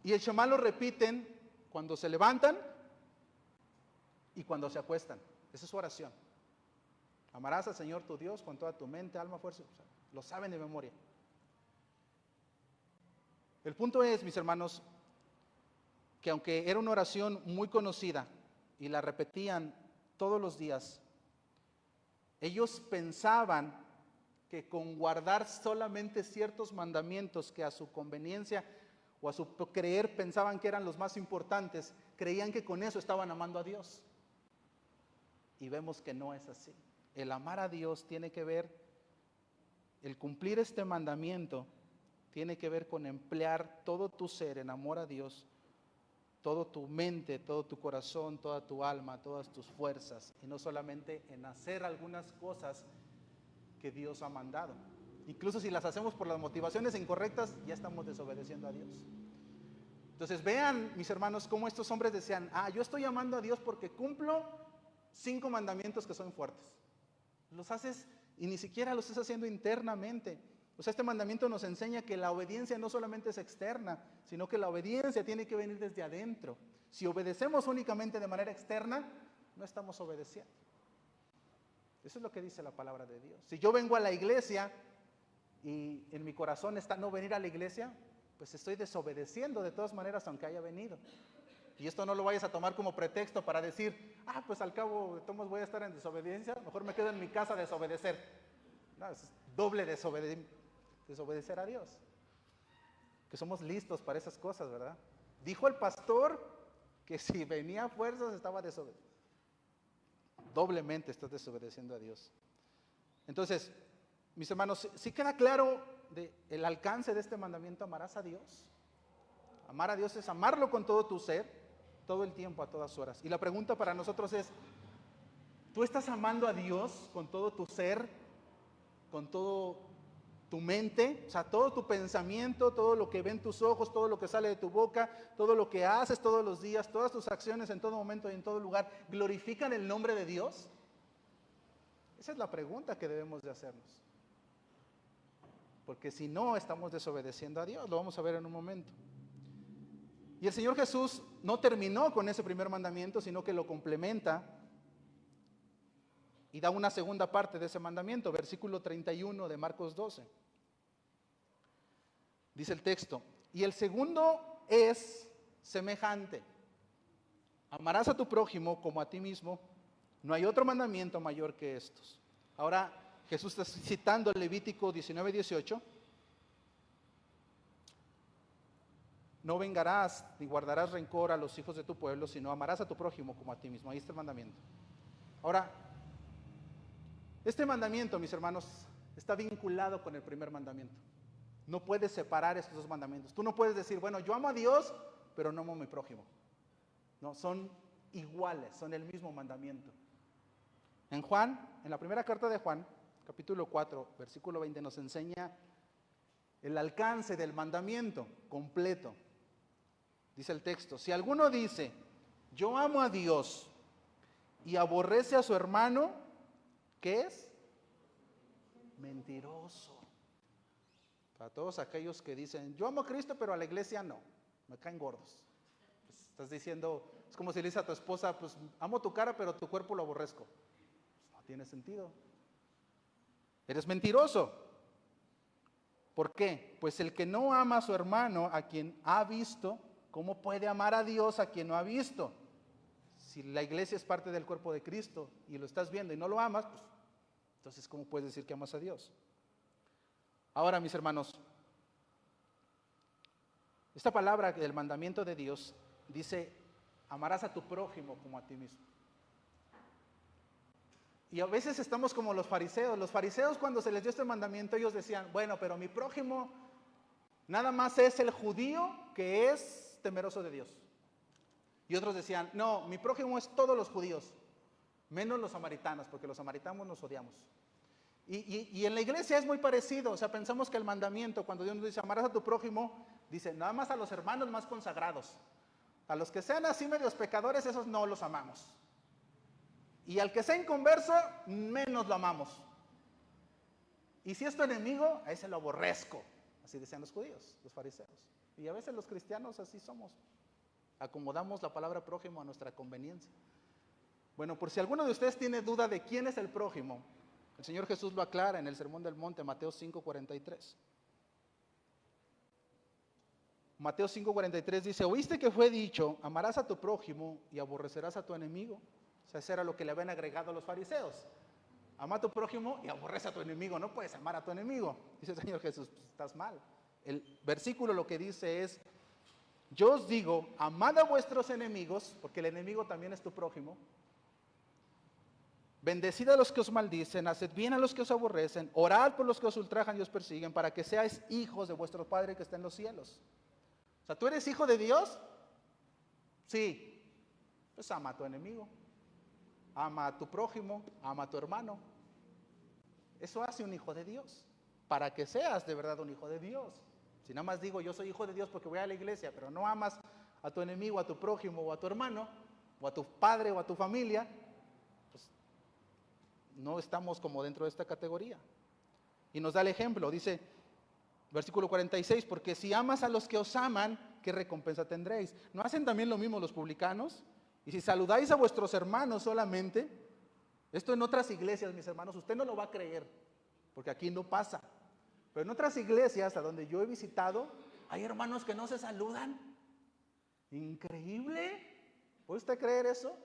Y el Shema lo repiten cuando se levantan y cuando se acuestan. Esa es su oración. Amarás al Señor tu Dios con toda tu mente, alma, fuerza. O sea, lo saben de memoria. El punto es, mis hermanos, que aunque era una oración muy conocida y la repetían todos los días, ellos pensaban que con guardar solamente ciertos mandamientos que a su conveniencia o a su creer pensaban que eran los más importantes, creían que con eso estaban amando a Dios. Y vemos que no es así. El amar a Dios tiene que ver, el cumplir este mandamiento tiene que ver con emplear todo tu ser en amor a Dios, todo tu mente, todo tu corazón, toda tu alma, todas tus fuerzas, y no solamente en hacer algunas cosas que Dios ha mandado. Incluso si las hacemos por las motivaciones incorrectas, ya estamos desobedeciendo a Dios. Entonces vean, mis hermanos, cómo estos hombres decían, yo estoy amando a Dios porque cumplo 5 mandamientos que son fuertes. Los haces y ni siquiera los estás haciendo internamente. O sea, este mandamiento nos enseña que la obediencia no solamente es externa, sino que la obediencia tiene que venir desde adentro. Si obedecemos únicamente de manera externa, no estamos obedeciendo. Eso es lo que dice la palabra de Dios. Si yo vengo a la iglesia y en mi corazón está no venir a la iglesia, pues estoy desobedeciendo de todas maneras aunque haya venido. Y esto no lo vayas a tomar como pretexto para decir, pues al cabo de todos voy a estar en desobediencia, mejor me quedo en mi casa a desobedecer. No, es doble desobedecer a Dios. Que somos listos para esas cosas, ¿verdad? Dijo el pastor que si venía a fuerzas estaba desobedeciendo. Doblemente estás desobedeciendo a Dios. Entonces, mis hermanos, ¿sí queda claro el alcance de este mandamiento? Amarás a Dios. Amar a Dios es amarlo con todo tu ser, todo el tiempo, a todas horas. Y la pregunta para nosotros es, ¿tú estás amando a Dios con todo tu ser, con todo tu mente, o sea, todo tu pensamiento, todo lo que ven tus ojos, todo lo que sale de tu boca, todo lo que haces todos los días, todas tus acciones en todo momento y en todo lugar, ¿glorifican el nombre de Dios? Esa es la pregunta que debemos de hacernos. Porque si no, estamos desobedeciendo a Dios. Lo vamos a ver en un momento. Y el Señor Jesús no terminó con ese primer mandamiento, sino que lo complementa y da una segunda parte de ese mandamiento, versículo 31 de Marcos 12. Dice el texto, y el segundo es semejante. Amarás a tu prójimo como a ti mismo. No hay otro mandamiento mayor que estos. Ahora Jesús está citando Levítico 19:18. No vengarás ni guardarás rencor a los hijos de tu pueblo, sino amarás a tu prójimo como a ti mismo. Ahí está el mandamiento. Ahora, este mandamiento, mis hermanos, está vinculado con el primer mandamiento. No puedes separar estos dos mandamientos. Tú no puedes decir, bueno, yo amo a Dios, pero no amo a mi prójimo. No, son iguales, son el mismo mandamiento. En Juan, en la primera carta de Juan, capítulo 4, versículo 20, nos enseña el alcance del mandamiento completo. Dice el texto, si alguno dice, yo amo a Dios y aborrece a su hermano, ¿qué es? Mentiroso. Para todos aquellos que dicen, yo amo a Cristo, pero a la iglesia no, me caen gordos. Pues estás diciendo, es como si le dices a tu esposa, pues amo tu cara, pero tu cuerpo lo aborrezco. Pues no tiene sentido. Eres mentiroso. ¿Por qué? Pues el que no ama a su hermano, a quien ha visto, ¿cómo puede amar a Dios a quien no ha visto? Si la iglesia es parte del cuerpo de Cristo y lo estás viendo y no lo amas, pues entonces ¿cómo puedes decir que amas a Dios? Ahora, mis hermanos, esta palabra del mandamiento de Dios dice, amarás a tu prójimo como a ti mismo. Y a veces estamos como los fariseos. Los fariseos, cuando se les dio este mandamiento, ellos decían, bueno, pero mi prójimo nada más es el judío que es temeroso de Dios. Y otros decían, no, mi prójimo es todos los judíos, menos los samaritanos, porque los samaritanos nos odiamos. Y en la iglesia es muy parecido. O sea, pensamos que el mandamiento, cuando Dios nos dice, amarás a tu prójimo, dice, nada más a los hermanos más consagrados. A los que sean así medios pecadores, esos no los amamos. Y al que sea inconverso, menos lo amamos. Y si es tu enemigo, a ese lo aborrezco. Así decían los judíos, los fariseos. Y a veces los cristianos así somos. Acomodamos la palabra prójimo a nuestra conveniencia. Bueno, por si alguno de ustedes tiene duda de quién es el prójimo, el Señor Jesús lo aclara en el Sermón del Monte, Mateo 5:43. Mateo 5:43 dice, oíste que fue dicho, amarás a tu prójimo y aborrecerás a tu enemigo. O sea, eso era lo que le habían agregado a los fariseos. Ama a tu prójimo y aborrece a tu enemigo. No puedes amar a tu enemigo. Dice el Señor Jesús, pues estás mal. El versículo lo que dice es, yo os digo, amad a vuestros enemigos, porque el enemigo también es tu prójimo. Bendecid a los que os maldicen, haced bien a los que os aborrecen, orad por los que os ultrajan y os persiguen, para que seáis hijos de vuestro Padre que está en los cielos. O sea, ¿tú eres hijo de Dios? Sí. Pues ama a tu enemigo. Ama a tu prójimo, ama a tu hermano. Eso hace un hijo de Dios, para que seas de verdad un hijo de Dios. Si nada más digo yo soy hijo de Dios porque voy a la iglesia, pero no amas a tu enemigo, a tu prójimo o a tu hermano, o a tu padre o a tu familia, pues no estamos como dentro de esta categoría. Y nos da el ejemplo, dice versículo 46, porque si amas a los que os aman, ¿qué recompensa tendréis? ¿No hacen también lo mismo los publicanos? Y si saludáis a vuestros hermanos solamente, esto en otras iglesias, mis hermanos, usted no lo va a creer, porque aquí no pasa. Pero en otras iglesias a donde yo he visitado, hay hermanos que no se saludan. Increíble. ¿Puede usted creer eso?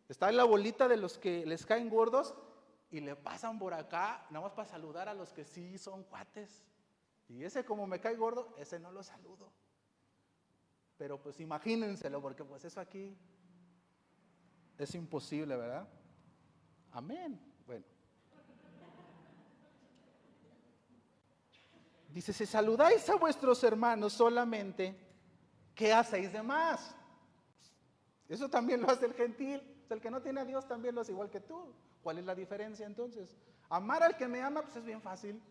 Está en la bolita de los que les caen gordos y le pasan por acá, nada más para saludar a los que sí son cuates. Y ese como me cae gordo, ese no lo saludo. Pero pues imagínenselo, porque pues eso aquí es imposible, ¿verdad? Amén. Bueno. Dice, si saludáis a vuestros hermanos solamente, ¿qué hacéis de más? Eso también lo hace el gentil. El que no tiene a Dios también lo hace igual que tú. ¿Cuál es la diferencia entonces? Amar al que me ama, pues es bien fácil.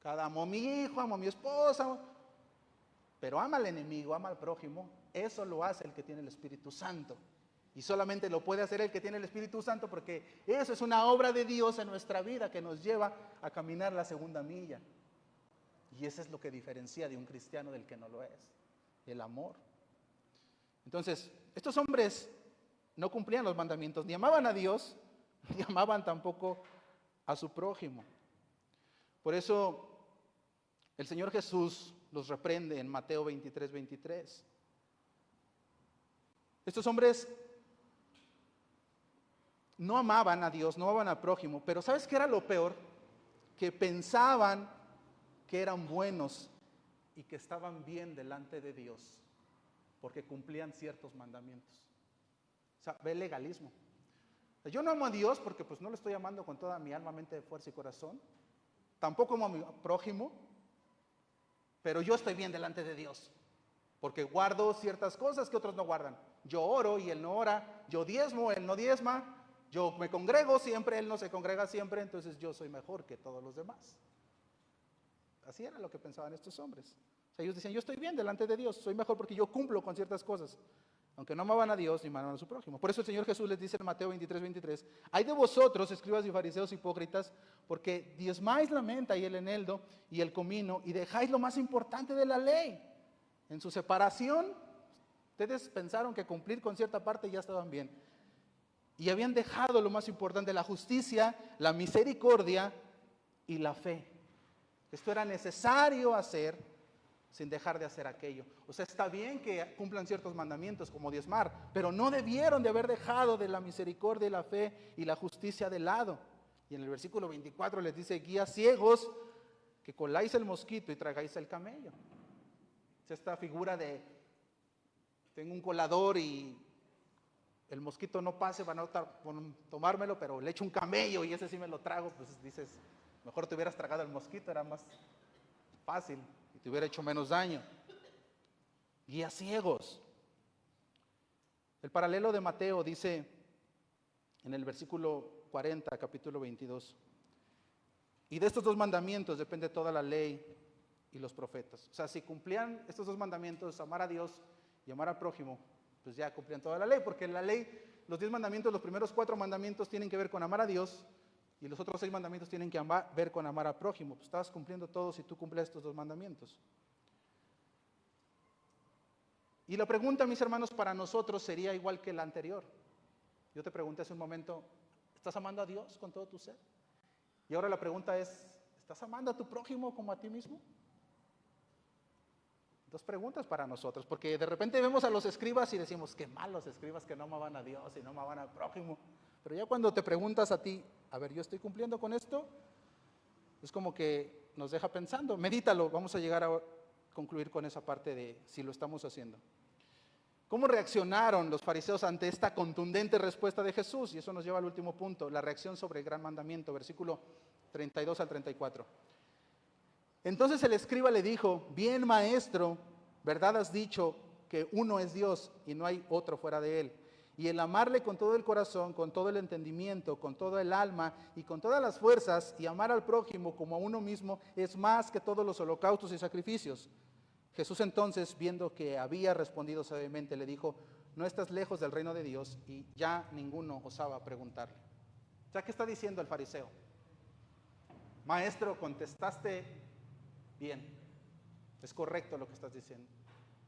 Amo a mi hijo, amo a mi esposa, pero ama al enemigo, ama al prójimo. Eso lo hace el que tiene el Espíritu Santo. Y solamente lo puede hacer el que tiene el Espíritu Santo, porque eso es una obra de Dios en nuestra vida que nos lleva a caminar la segunda milla. Y eso es lo que diferencia de un cristiano del que no lo es, el amor. Entonces, estos hombres no cumplían los mandamientos, ni amaban a Dios, ni amaban tampoco a su prójimo. Por eso el Señor Jesús los reprende en Mateo 23:23. Estos hombres no amaban a Dios, no amaban al prójimo, pero ¿sabes qué era lo peor? Que pensaban que eran buenos y que estaban bien delante de Dios, porque cumplían ciertos mandamientos. O sea, ve el legalismo. Yo no amo a Dios porque pues no lo estoy amando con toda mi alma, mente, fuerza y corazón. Tampoco amo a mi prójimo, pero yo estoy bien delante de Dios, porque guardo ciertas cosas que otros no guardan. Yo oro y Él no ora, yo diezmo, Él no diezma, yo me congrego siempre, Él no se congrega siempre, entonces yo soy mejor que todos los demás. Así era lo que pensaban estos hombres. O sea, ellos decían, yo estoy bien delante de Dios, soy mejor porque yo cumplo con ciertas cosas, aunque no amaban a Dios ni amaban a su prójimo. Por eso el Señor Jesús les dice en Mateo 23:23, hay de vosotros, escribas y fariseos hipócritas, porque diezmáis la menta y el eneldo y el comino, y dejáis lo más importante de la ley. En su separación, ustedes pensaron que cumplir con cierta parte ya estaban bien. Y habían dejado lo más importante, la justicia, la misericordia y la fe. Esto era necesario hacer sin dejar de hacer aquello. O sea, está bien que cumplan ciertos mandamientos como diezmar, pero no debieron de haber dejado de la misericordia y la fe y la justicia de lado. Y en el versículo 24 les dice, guías ciegos, que coláis el mosquito y tragáis el camello. Es esta figura de, tengo un colador y el mosquito no pase, van a tomármelo, pero le echo un camello y ese sí me lo trago. Pues dices, mejor te hubieras tragado el mosquito, era más fácil y te hubiera hecho menos daño. Guías ciegos. El paralelo de Mateo dice en el versículo 40, capítulo 22, y de estos dos mandamientos depende toda la ley y los profetas. O sea, si cumplían estos dos mandamientos, amar a Dios y amar al prójimo, pues ya cumplían toda la ley, porque en la ley, los 10 mandamientos, los primeros 4 mandamientos tienen que ver con amar a Dios, y los otros 6 mandamientos tienen que ver con amar al prójimo. Pues estabas cumpliendo todos si tú cumplías estos 2 mandamientos. Y la pregunta, mis hermanos, para nosotros sería igual que la anterior. Yo te pregunté hace un momento, ¿estás amando a Dios con todo tu ser? Y ahora la pregunta es, ¿estás amando a tu prójimo como a ti mismo? 2 preguntas para nosotros, porque de repente vemos a los escribas y decimos, qué malos escribas que no amaban a Dios y no amaban al prójimo. Pero ya cuando te preguntas a ti, a ver, ¿yo estoy cumpliendo con esto? Es como que nos deja pensando. Medítalo, vamos a llegar a concluir con esa parte de si lo estamos haciendo. ¿Cómo reaccionaron los fariseos ante esta contundente respuesta de Jesús? Y eso nos lleva al último punto, la reacción sobre el gran mandamiento, versículo 32 al 34. Entonces el escriba le dijo, bien maestro, verdad has dicho que uno es Dios y no hay otro fuera de él. Y el amarle con todo el corazón, con todo el entendimiento, con todo el alma y con todas las fuerzas, y amar al prójimo como a uno mismo, es más que todos los holocaustos y sacrificios. Jesús entonces, viendo que había respondido sabiamente, le dijo, no estás lejos del reino de Dios, y ya ninguno osaba preguntarle. ¿Ya qué está diciendo el fariseo? Maestro, contestaste bien, es correcto lo que estás diciendo.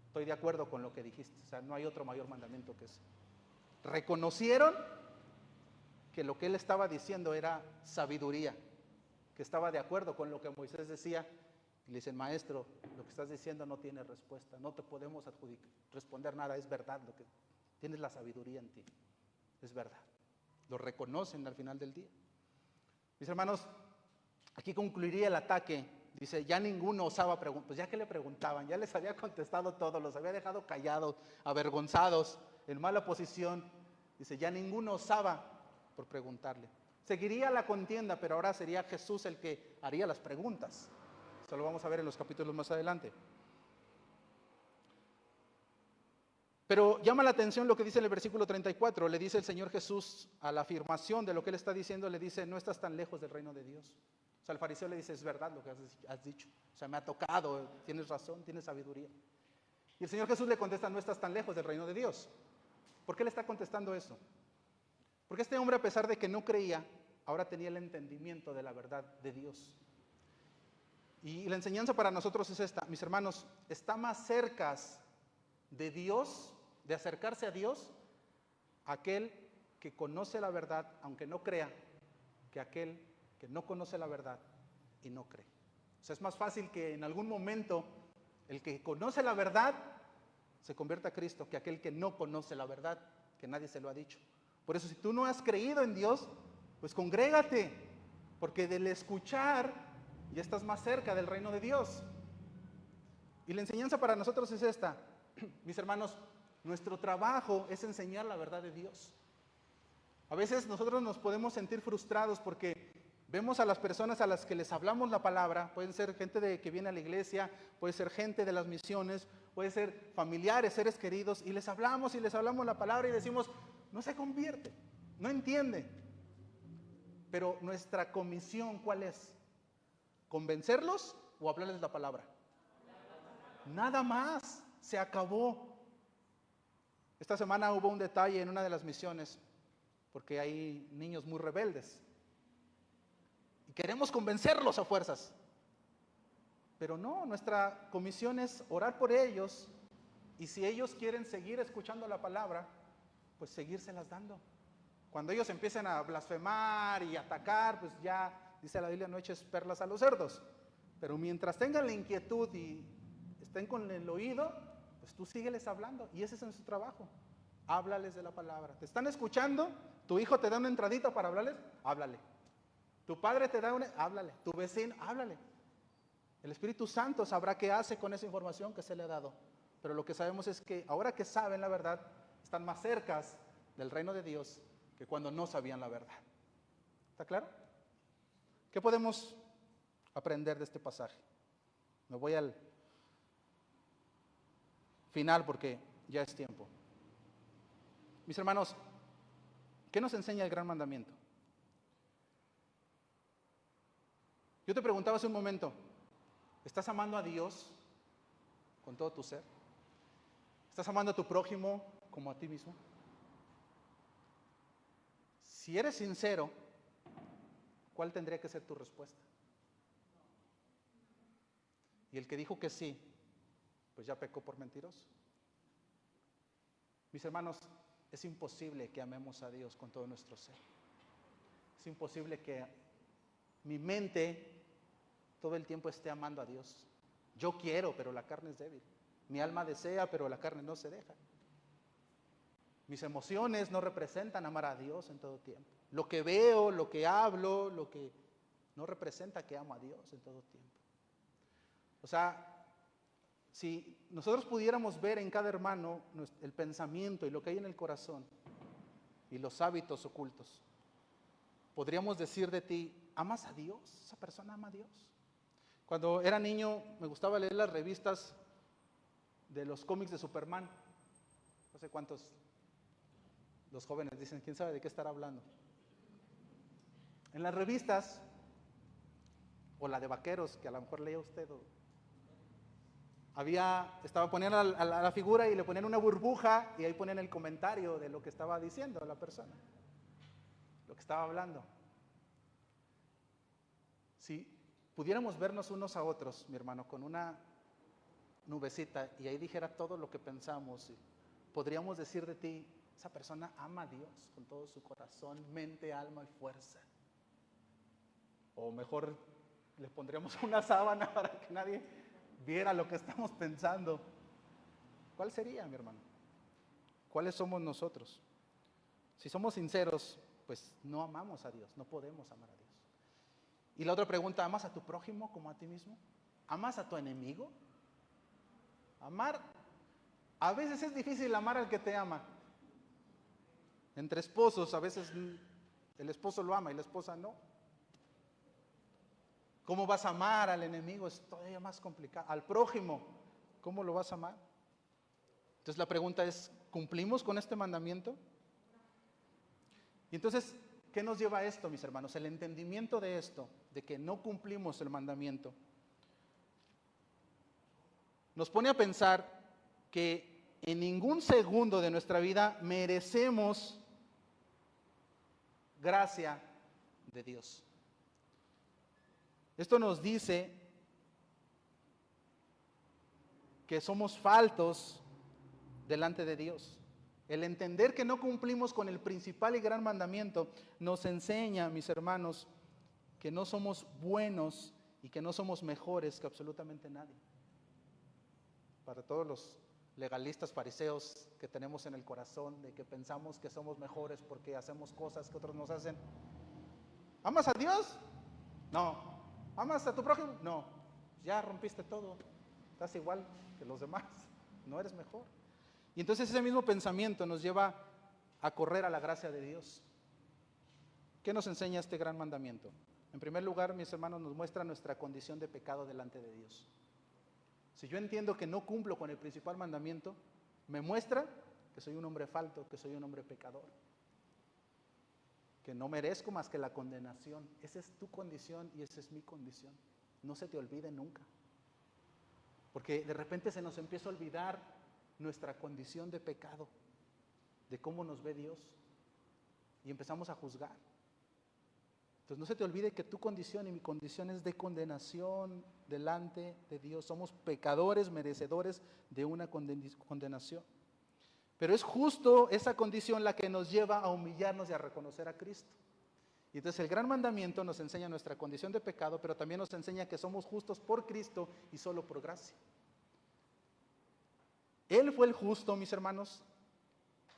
Estoy de acuerdo con lo que dijiste. O sea, no hay otro mayor mandamiento que ese. Reconocieron que lo que él estaba diciendo era sabiduría, que estaba de acuerdo con lo que Moisés decía. Y le dicen, maestro, lo que estás diciendo no tiene respuesta, no te podemos responder nada, es verdad, lo que tienes la sabiduría en ti, es verdad. Lo reconocen al final del día. Mis hermanos, aquí concluiría el ataque. Dice, ya ninguno osaba preguntar. Pues ya que le preguntaban, ya les había contestado todo, los había dejado callados, avergonzados, en mala posición. Dice, ya ninguno osaba por preguntarle. Seguiría la contienda, pero ahora sería Jesús el que haría las preguntas. Eso lo vamos a ver en los capítulos más adelante. Pero llama la atención lo que dice en el versículo 34. Le dice el Señor Jesús a la afirmación de lo que Él está diciendo, le dice, no estás tan lejos del reino de Dios. O sea, el fariseo le dice, es verdad lo que has dicho. O sea, me ha tocado, tienes razón, tienes sabiduría. Y el Señor Jesús le contesta, no estás tan lejos del reino de Dios. ¿Por qué le está contestando eso? Porque este hombre, a pesar de que no creía, ahora tenía el entendimiento de la verdad de Dios. Y la enseñanza para nosotros es esta, mis hermanos, está más cerca de Dios, de acercarse a Dios, aquel que conoce la verdad, aunque no crea, que aquel que no conoce la verdad y no cree. O sea, es más fácil que en algún momento el que conoce la verdad se convierta a Cristo que aquel que no conoce la verdad, que nadie se lo ha dicho. Por eso, si tú no has creído en Dios, pues congrégate, porque del escuchar ya estás más cerca del reino de Dios. Y la enseñanza para nosotros es esta, mis hermanos, nuestro trabajo es enseñar la verdad de Dios. A veces nosotros nos podemos sentir frustrados porque vemos a las personas a las que les hablamos la palabra, pueden ser gente que viene a la iglesia, puede ser gente de las misiones, puede ser familiares, seres queridos, y les hablamos la palabra y decimos, no se convierte, no entiende. Pero nuestra comisión, ¿cuál es? ¿Convencerlos o hablarles la palabra? Nada más, se acabó. Esta semana hubo un detalle en una de las misiones, porque hay niños muy rebeldes. Y queremos convencerlos a fuerzas. Pero no, nuestra comisión es orar por ellos, y si ellos quieren seguir escuchando la palabra, pues seguírselas dando. Cuando ellos empiecen a blasfemar y atacar, pues ya, dice la Biblia, no eches perlas a los cerdos. Pero mientras tengan la inquietud y estén con el oído, pues tú sígueles hablando. Y ese es nuestro trabajo. Háblales de la palabra. ¿Te están escuchando? ¿Tu hijo te da una entradita para hablarles? Háblale. ¿Tu padre te da una? Háblale. ¿Tu vecino? Háblale. El Espíritu Santo sabrá qué hace con esa información que se le ha dado. Pero lo que sabemos es que ahora que saben la verdad, están más cerca del reino de Dios que cuando no sabían la verdad. ¿Está claro? ¿Qué podemos aprender de este pasaje? Me voy al final porque ya es tiempo. Mis hermanos, ¿qué nos enseña el gran mandamiento? Yo te preguntaba hace un momento, ¿estás amando a Dios con todo tu ser? ¿Estás amando a tu prójimo como a ti mismo? Si eres sincero, ¿cuál tendría que ser tu respuesta? Y el que dijo que sí, pues ya pecó por mentiroso. Mis hermanos, es imposible que amemos a Dios con todo nuestro ser. Es imposible que mi mente todo el tiempo esté amando a Dios. Yo quiero, pero la carne es débil. Mi alma desea, pero la carne no se deja. Mis emociones no representan amar a Dios en todo tiempo. Lo que veo, lo que hablo, lo que no representa que amo a Dios en todo tiempo. O sea, si nosotros pudiéramos ver en cada hermano el pensamiento y lo que hay en el corazón y los hábitos ocultos, podríamos decir de ti, ¿amas a Dios? ¿Esa persona ama a Dios? Cuando era niño me gustaba leer las revistas de los cómics de Superman. No sé cuántos los jóvenes dicen, ¿quién sabe de qué estará hablando? En las revistas, o la de vaqueros, que a lo mejor leía usted, ponían a la figura y le ponían una burbuja y ahí ponían el comentario de lo que estaba diciendo la persona, lo que estaba hablando. Si pudiéramos vernos unos a otros, mi hermano, con una nubecita y ahí dijera todo lo que pensamos, podríamos decir de ti, esa persona ama a Dios con todo su corazón, mente, alma y fuerza. O mejor le pondríamos una sábana para que nadie viera lo que estamos pensando. ¿Cuál sería, mi hermano? ¿Cuáles somos nosotros? Si somos sinceros, pues no amamos a Dios, no podemos amar a Dios. Y la otra pregunta, ¿amas a tu prójimo como a ti mismo? ¿Amas a tu enemigo? Amar, a veces es difícil amar al que te ama. Entre esposos, a veces el esposo lo ama y la esposa no. ¿Cómo vas a amar al enemigo? Es todavía más complicado. Al prójimo, ¿cómo lo vas a amar? Entonces la pregunta es, ¿cumplimos con este mandamiento? Y entonces, ¿Qué nos lleva a esto, mis hermanos? El entendimiento de esto, de que no cumplimos el mandamiento, nos pone a pensar que en ningún segundo de nuestra vida merecemos gracia de Dios. Esto nos dice que somos faltos delante de Dios. El entender que no cumplimos con el principal y gran mandamiento nos enseña, mis hermanos, que no somos buenos y que no somos mejores que absolutamente nadie. Para todos los legalistas fariseos que tenemos en el corazón, de que pensamos que somos mejores porque hacemos cosas que otros nos hacen. ¿Amas a Dios? No. ¿Amas a tu prójimo? No. Ya rompiste todo. Estás igual que los demás. No eres mejor. Y entonces ese mismo pensamiento nos lleva a correr a la gracia de Dios. ¿Qué nos enseña este gran mandamiento? En primer lugar, mis hermanos, nos muestra nuestra condición de pecado delante de Dios. Si yo entiendo que no cumplo con el principal mandamiento, me muestra que soy un hombre falto, que soy un hombre pecador, que no merezco más que la condenación. Esa es tu condición y esa es mi condición. No se te olvide nunca. Porque de repente se nos empieza a olvidar nuestra condición de pecado, de cómo nos ve Dios, y empezamos a juzgar. Entonces no se te olvide que tu condición y mi condición es de condenación delante de Dios. Somos pecadores merecedores de una condenación. Pero es justo esa condición la que nos lleva a humillarnos y a reconocer a Cristo. Y entonces el gran mandamiento nos enseña nuestra condición de pecado, pero también nos enseña que somos justos por Cristo y solo por gracia. Él fue el justo, mis hermanos.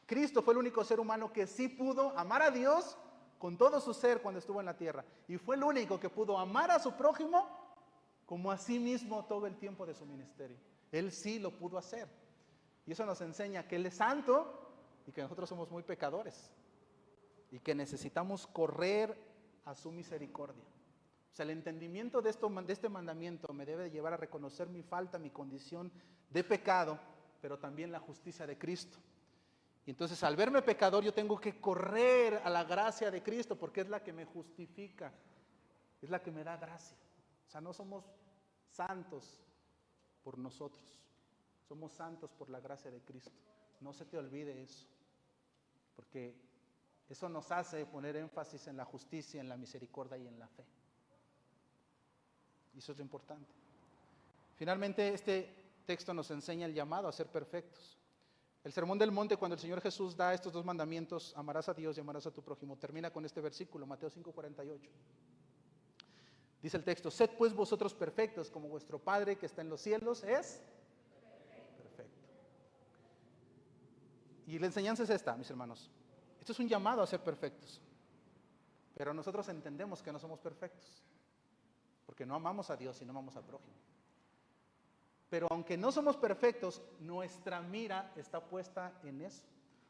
Cristo fue el único ser humano que sí pudo amar a Dios con todo su ser cuando estuvo en la tierra. Y fue el único que pudo amar a su prójimo como a sí mismo todo el tiempo de su ministerio. Él sí lo pudo hacer. Y eso nos enseña que Él es santo y que nosotros somos muy pecadores. Y que necesitamos correr a su misericordia. O sea, el entendimiento de este mandamiento me debe llevar a reconocer mi falta, mi condición de pecado, pero también la justicia de Cristo. Y entonces al verme pecador yo tengo que correr a la gracia de Cristo porque es la que me justifica, es la que me da gracia. O sea, no somos santos por nosotros, somos santos por la gracia de Cristo. No se te olvide eso, porque eso nos hace poner énfasis en la justicia, en la misericordia y en la fe. Y eso es lo importante. Finalmente, este texto nos enseña el llamado a ser perfectos. El Sermón del Monte, cuando el Señor Jesús da estos dos mandamientos, amarás a Dios y amarás a tu prójimo, termina con este versículo, Mateo 5:48. Dice el texto: sed pues vosotros perfectos, como vuestro Padre que está en los cielos es perfecto. Y la enseñanza es esta, mis hermanos. Esto es un llamado a ser perfectos. Pero nosotros entendemos que no somos perfectos, porque no amamos a Dios y no amamos al prójimo. Pero aunque no somos perfectos, nuestra mira está puesta en eso.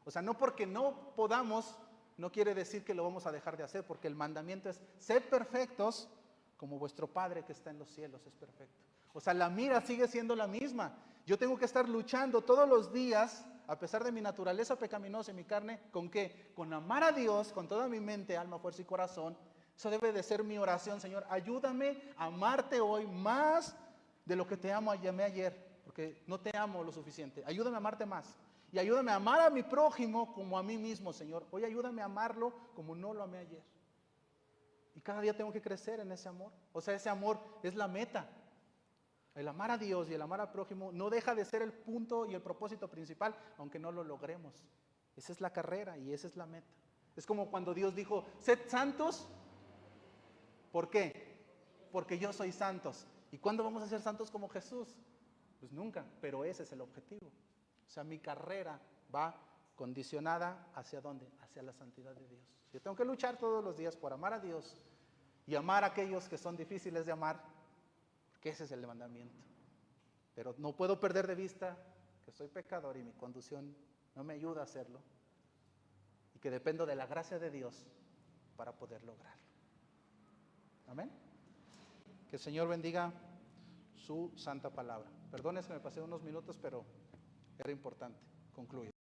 O sea, no porque no podamos, no quiere decir que lo vamos a dejar de hacer, porque el mandamiento es: sed perfectos como vuestro Padre que está en los cielos es perfecto. O sea, la mira sigue siendo la misma. Yo tengo que estar luchando todos los días, a pesar de mi naturaleza pecaminosa y mi carne, ¿con qué? Con amar a Dios, con toda mi mente, alma, fuerza y corazón. Eso debe de ser mi oración: Señor, ayúdame a amarte hoy más de lo que te amé ayer, porque no te amo lo suficiente. Ayúdame a amarte más. Y ayúdame a amar a mi prójimo como a mí mismo, Señor. Hoy ayúdame a amarlo como no lo amé ayer. Y cada día tengo que crecer en ese amor. O sea, ese amor es la meta. El amar a Dios y el amar al prójimo no deja de ser el punto y el propósito principal, aunque no lo logremos. Esa es la carrera y esa es la meta. Es como cuando Dios dijo: sed santos. ¿Por qué? Porque yo soy santos. ¿Y cuándo vamos a ser santos como Jesús? Pues nunca, pero ese es el objetivo. O sea, mi carrera va condicionada ¿hacia dónde? Hacia la santidad de Dios. Yo tengo que luchar todos los días por amar a Dios y amar a aquellos que son difíciles de amar, porque ese es el mandamiento. Pero no puedo perder de vista que soy pecador y mi condición no me ayuda a hacerlo, y que dependo de la gracia de Dios para poder lograrlo. Amén. Que el Señor bendiga su santa palabra. Perdone si me pasé unos minutos, pero era importante. Concluyo.